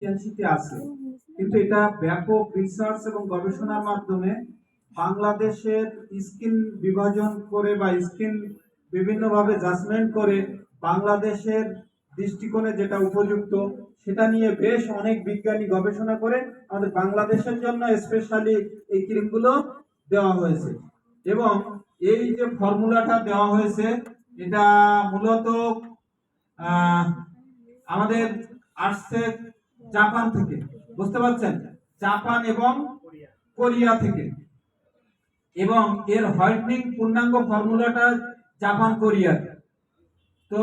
এজেন্সিতে আছে, কিন্তু এটা ব্যাপক রিসার্চ এবং গবেষণার মাধ্যমে বাংলাদেশের স্কিন বিভাজন করে বা স্কিন বিভিন্নভাবে জাজমেন্ট করে বাংলাদেশের দৃষ্টিকোণে যেটা উপযুক্ত সেটা নিয়ে বেশ অনেক বিজ্ঞানী গবেষণা করে আমাদের বাংলাদেশের জন্য স্পেশালি এই ক্রিমগুলো দেওয়া হয়েছে। এবং এই যে ফর্মুলাটা দেওয়া হয়েছে এটা মূলত আমাদের আসছে জাপান থেকে, বুঝতে পারছেন, জাপান এবং কোরিয়া থেকে। এবং এর হোয়াইটনিং পূর্ণাঙ্গ ফর্মুলাটা জাপান কোরিয়ার। তো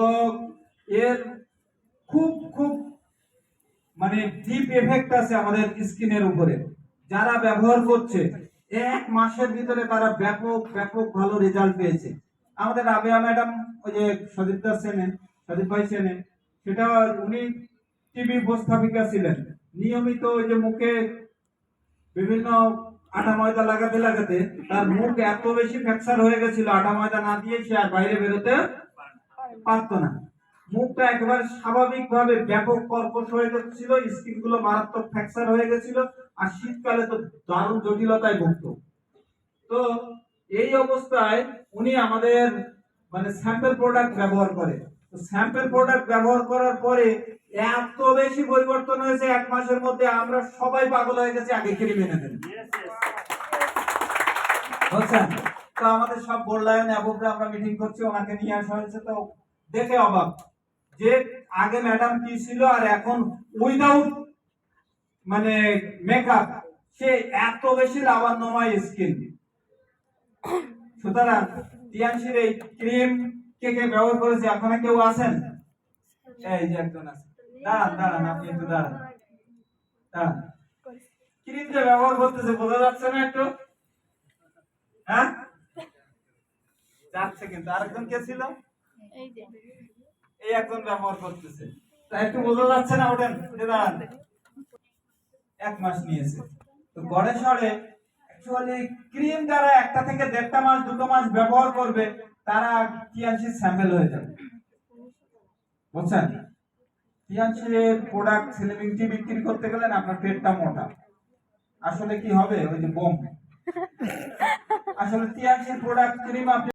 এর খুব খুব মানে ডিপ এফেক্ট আছে আমাদের স্কিনের উপরে। যারা ব্যবহার করছে 1 মাসের ভিতরে তারা ব্যাপক ব্যাপক ভালো রেজাল্ট পেয়েছে। আমাদের রাবেয়া ম্যাডাম, ওই যে সদীপ ভাই চেনেন, সেটা উনি টিবি উপস্থাপিকা ছিলেন। নিয়মিত ওই যে মুখে বিভিন্ন আটা ময়দা লাগাতে লাগাতে তার মুখ এত বেশি ফ্র্যাকচার হয়ে গেছিল, আটা ময়দা না দিয়ে সে আর বাইরে বেরোতে পারতো না। মুখটা একেবারে স্বাভাবিকভাবে ব্যাপক কর্কশ হয়ে যাচ্ছিল, স্কিন গুলো মারাত্মক ফ্র্যাকচার হয়ে গেছিল, আর শীতকালে তো দারুণ জটিলতায় ভুগত। তো এই অবস্থায় উনি আমাদের মানে স্যাম্পল প্রোডাক্ট ব্যবহার করে। তো স্যাম্পল প্রোডাক্ট ব্যবহার করার পরে এত বেশি পরিবর্তন হয়েছে 1 মাসের মধ্যে, আমরা সবাই পাগল হয়ে গেছি আগে ক্রিম এনে দেন। বুঝছেন? তো আমাদের সব বোর্ডলাইন অ্যাবভরা আমরা মিটিং করছি, ওনাকে নিয়ে আসা হয়েছে। তো দেখে অবাক যে আগে ম্যাডাম কি ছিল আর এখন উইদাউট মানে মেকআপ সে এত বেশি লাভান্বিত স্কিন। সুতরাং তিয়ানশির এই ক্রিম কে কে ব্যবহার করেছে আপনারা কেউ আছেন? এই যে একজন আছে, দাঁড়ান আপনি একটু দাঁড়ান। ক্রিম যে ব্যবহার করতেছে বোঝা যাচ্ছে না একটু? হ্যাঁ যাচ্ছে, কিন্তু আরেকজন কে ছিল? এই একজন ব্যবহার করতেছে, তাই একটু বোঝা যাচ্ছে না? ওঠেন, দাঁড়ান। 1 মাস নিয়েছে। তো গড়ে সরে অ্যাকচুয়ালি ক্রিম যারা 1 থেকে 1.5 মাস 2 মাস ব্যবহার করবে তারা তিয়ানশির স্যাম্পল হয়ে যাবে। বুঝছেন? তিয়ানশির প্রোডাক্ট সেলিব্রিটি বিক্রি করতে গেলে আপনার পেটটা মোটা, আসলে কি হবে ওই যে বোম। আসলে তিয়ানশির প্রোডাক্ট ক্রিম আপনি